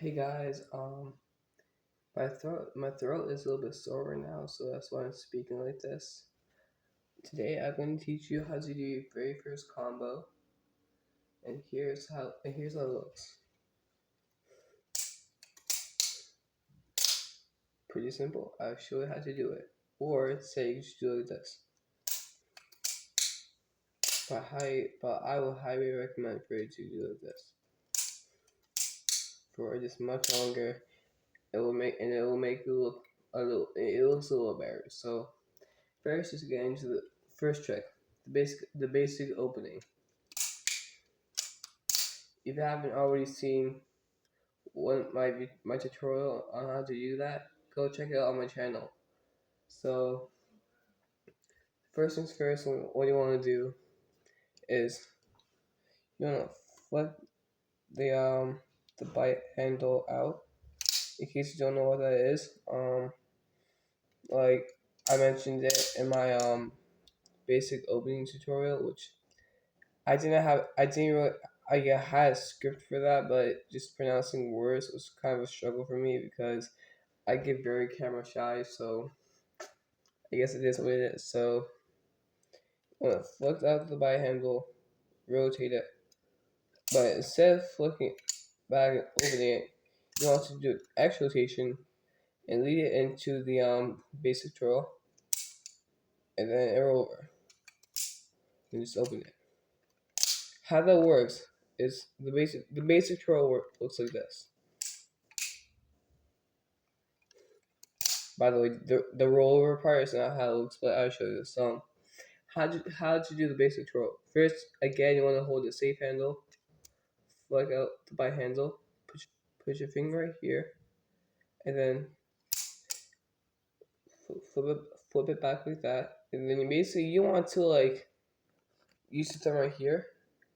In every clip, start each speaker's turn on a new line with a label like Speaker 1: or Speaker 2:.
Speaker 1: Hey guys, my throat is a little bit sore right now, so that's why I'm speaking like this. Today I'm going to teach you how to do your very first combo, and here's how it looks. Pretty simple. I'll show you how to do it, or say you should do it like this. But I will highly recommend for you to do it like this. For just much longer, it will make you look a little. It looks a little better. So first, just get into the first trick, the basic opening. If you haven't already seen my tutorial on how to do that, go check it out on my channel. So first things first, what you want to do is you want to flip the bite handle out. In case you don't know what that is, like I mentioned it in my basic opening tutorial, which I didn't really I had a script for that, but just pronouncing words was kind of a struggle for me because I get very camera shy, so I guess it is what it is. So I'm gonna flick out the by handle, rotate it, but instead of flicking back and opening it, you want to do X rotation and lead it into the basic twirl, and then arrow over and just open it. How that works is the basic twirl looks like this. By the way, the rollover part is not how it looks, but I'll show you. So how to do the basic twirl. First, again, you want to hold the safe handle, flick out the by handle, put your finger right here, and then flip it back like that. And then you want to like use the thumb right here,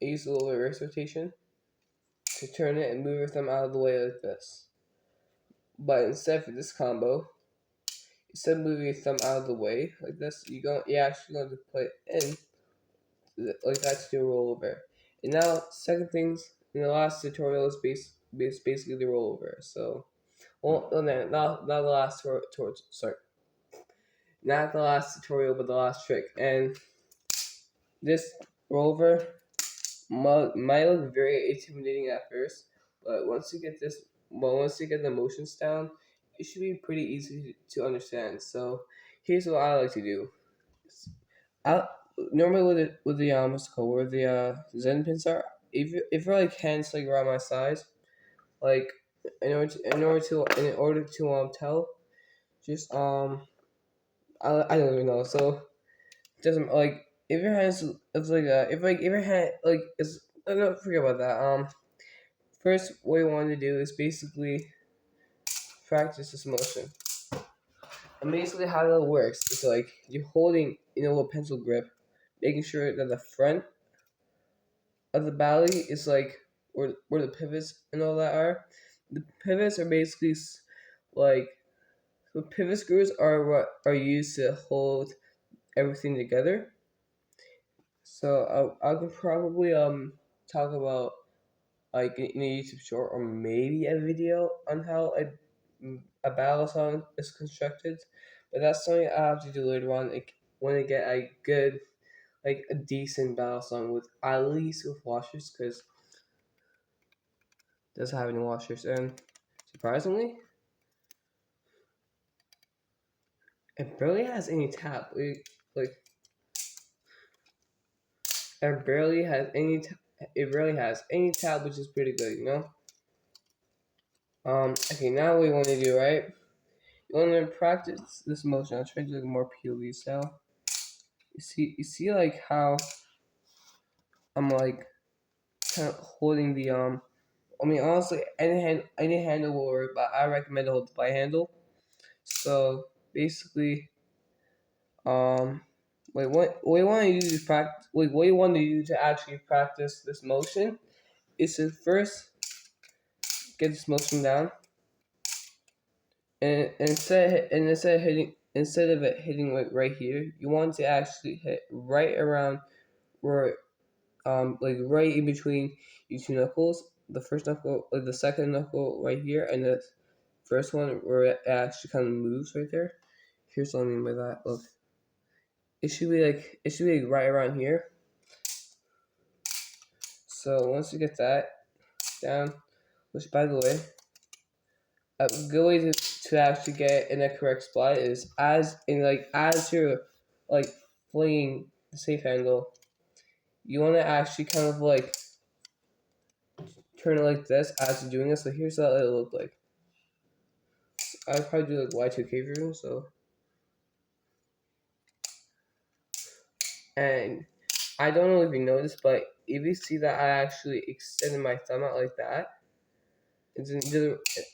Speaker 1: and use a little reverse rotation to turn it and move your thumb out of the way like this. But instead for this combo, instead of moving your thumb out of the way like this, you're actually going to put it in like that to do a rollover. And now, second things in the last tutorial is basically the rollover. So, well, no, not the last sorry, not the last tutorial, but the last trick. And this rollover might look very intimidating at first, but once you get the motions down, it should be pretty easy to understand. So, here's what I like to do. I normally with the what's it called, where the Zen pins are. If your like hands like around my size, like in order to tell, just I don't even know. So it doesn't like if your hands it's like if your hand like is I don't forget about that. First what you want to do is basically practice this motion. And basically how that works is like you're holding in a little pencil grip, making sure that the front of the belly is like where the pivots and all that are. The pivots are basically like the pivot screws are what are used to hold everything together. So I could probably talk about like in a YouTube short or maybe a video on how a battle song is constructed, but that's something I have to do later on. Like when I get a good like a decent battle song with at least with washers because doesn't have any washers, and surprisingly, it barely has any tap. Like it barely has any. It barely has any tap, which is pretty good, you know. Okay, now what we want to do, right? You want to practice this motion. I'll try to do like more POV style. You see, like how I'm like kind of holding the I mean, honestly, any handle will work, but I recommend to hold the by handle. So basically, Um, what you want to use to practice, what you want to do to actually practice this motion is to first get this motion down, and instead of it hitting like right here, you want to actually hit right around where like right in between your two knuckles. the first knuckle, like the second knuckle right here, and the first one where it actually kind of moves right there. Here's what I mean by that. Look, it should be like right around here. So once you get that down, which by the way, a good way to actually get in a correct spot is as you're like flinging the safe angle, you want to actually kind of like turn it like this as you're doing this. So here's what it'll look like. I'd probably do like Y2K version. So, and I don't know if you noticed, but if you see that I actually extended my thumb out like that,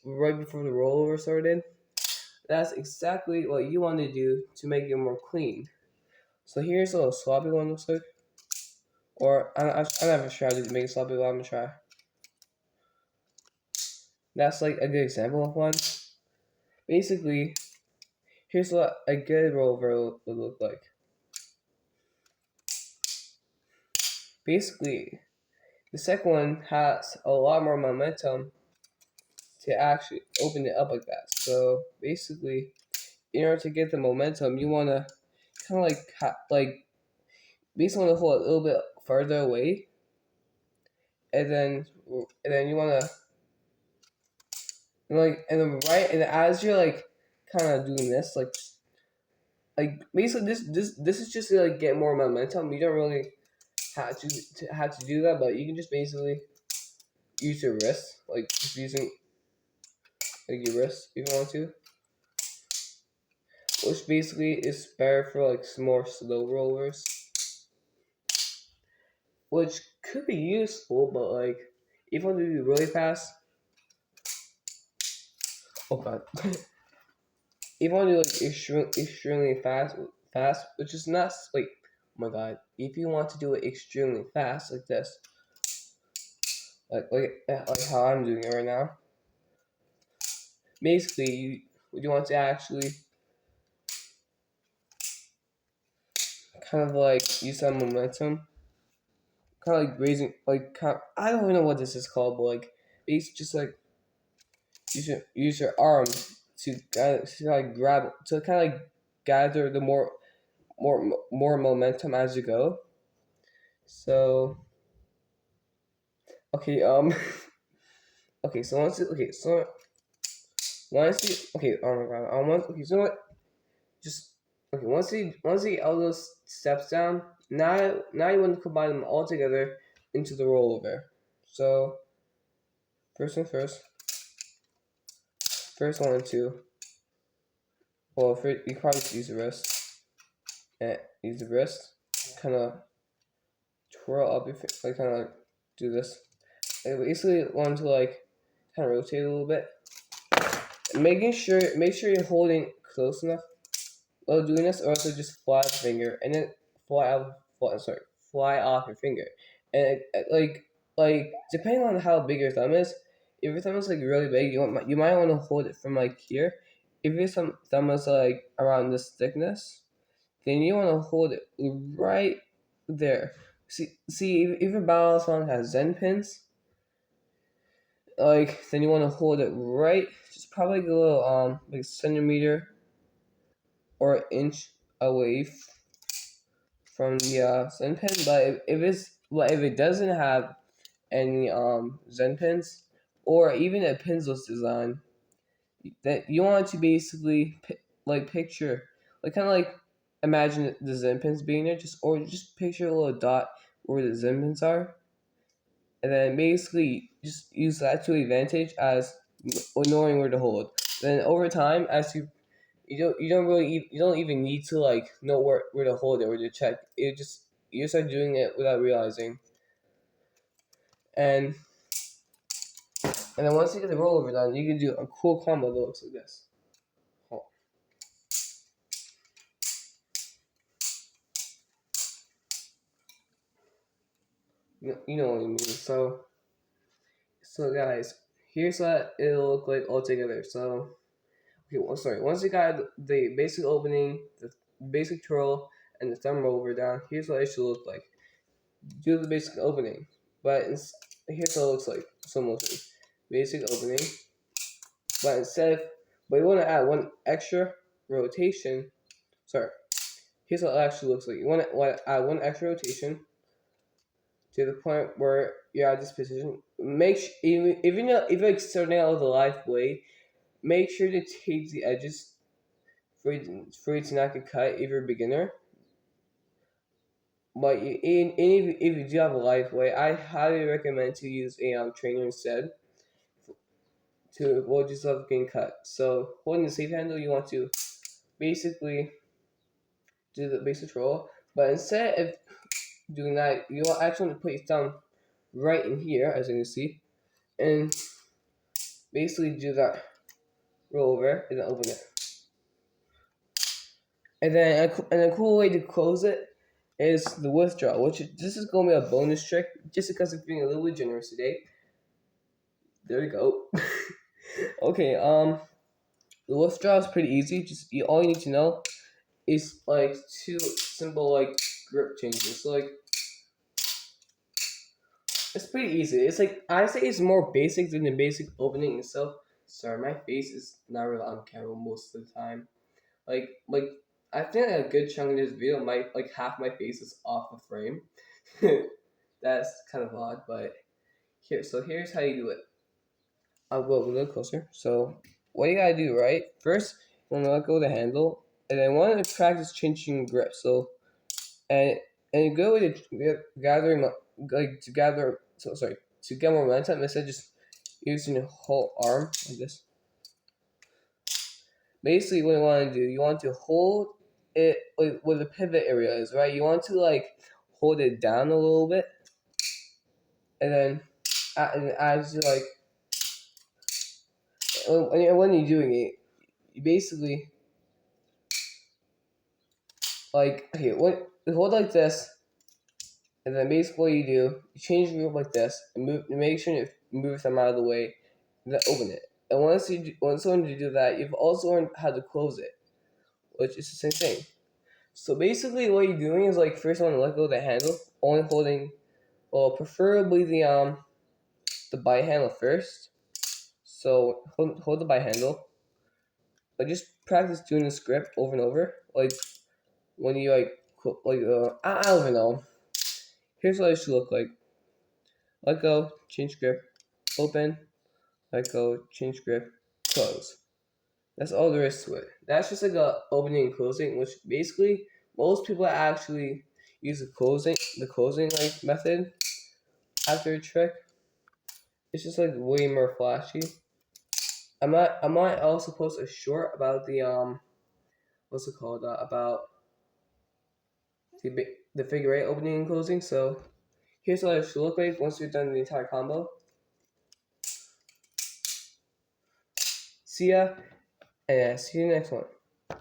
Speaker 1: right before the rollover started. That's exactly what you want to do to make it more clean. So here's a little sloppy one looks like. Or I never tried to make it sloppy, but I'm gonna try. That's like a good example of one. Basically, here's what a good rollover would look like. Basically, the second one has a lot more momentum to actually open it up like that. So basically, in order to get the momentum, you want to kind of basically want to hold it a little bit further away, and then you want to and then right, and as you're like kind of doing this, like basically this is just to like get more momentum. You don't really have to do that, but you can just basically use your wrist, like just using like your wrist if you want to, which basically is better for like some more slow rollers, which could be useful, but like if you want to do really fast, oh god, if you want to do like extremely fast, which is not like oh my god, if you want to do it extremely fast like this, like how I'm doing it right now, basically you want to actually kind of like use that momentum, kind of like raising, like I don't even know what this is called, but like basically just like use your arm to like grab to kind of like gather the more momentum as you go. So okay, okay, so once you okay, oh my god, okay, so what? Just okay. Once you get all those steps down, now you want to combine them all together into the rollover. So first one and two. Well, you probably just use the wrist and use the wrist, kind of twirl up your like kind of like do this. And basically want to like kind of rotate a little bit, make sure you're holding close enough while doing this, or else it just fly off your finger and then fly off your finger. And like depending on how big your thumb is, if your thumb is like really big, you might want to hold it from like here. If your thumb is like around this thickness, then you want to hold it right there. See, if your balisong has Zen pins, like then you want to hold it right, just probably like a little like a centimeter or an inch away from the Zen pin. But if it doesn't have any Zen pins or even a pinless design, that you want to basically like picture, like kind of like imagine the Zen pins being there, just picture a little dot where the Zen pins are, and then basically just use that to advantage as knowing where to hold. Then over time, as you don't even need to like know where to hold it or to check it. Just you start doing it without realizing, and and then once you get the rollover done, you can do a cool combo that looks like this. Oh. You know what I mean. So guys, here's what it'll look like all together. So okay, well, sorry. Once you got the basic opening, the basic twirl, and the thumb roller down, here's what it should look like. Do the basic opening, but here's what it looks like. So mostly basic opening, but but you want to add one extra rotation. Sorry, here's what it actually looks like. You want to add one extra rotation to the point where you're at this position. If you're like starting out with a live blade, make sure to take the edges for it to not get cut if you're a beginner. But if you do have a live blade, I highly recommend to use a trainer instead to avoid yourself getting cut. So holding the safe handle, you want to basically do the basic roll, but instead of doing that, you actually want to put your thumb right in here, as you can see, and basically do that roll over and then open it. And then a cool way to close it is the withdraw, which this is going to be a bonus trick, just because I'm feeling a little bit generous today. There we go. Okay, the withdraw is pretty easy. All you need to know is like two simple like grip changes. So like it's pretty easy. It's like I say it's more basic than the basic opening itself. Sorry, my face is not really on camera most of the time. Like I think a good chunk of this video might like half my face is off the frame. That's kind of odd, but here's how you do it. I'll go a little closer. So what you gotta do, right? First, you wanna let go of the handle, and then want to practice changing grip. So and a good way to gathering like to gather so sorry to get more momentum instead of just using your whole arm like this. Basically, what you want to do, you want to hold it like where the pivot area is, right? You want to like hold it down a little bit, and then and as you like when you're doing it, you basically like okay, what you hold like this, and then basically what you do, you change your group like this, and make sure you move them out of the way, and then open it. And once you do that, you've also learned how to close it, which is the same thing. So basically, what you're doing is like first you want to let go of the handle, only holding, well, preferably the bite handle first. So hold the bite handle. But just practice doing this grip over and over. Like when you I don't even know. Here's what it should look like. Let go, change grip, open, let go, change grip, close. That's all there is to it. That's just like a opening and closing, which basically most people actually use the closing like method after a trick. It's just like way more flashy. I might also post a short about the what's it called about the figure eight opening and closing. So here's what it should look like once you've done the entire combo. See ya, and see you next one.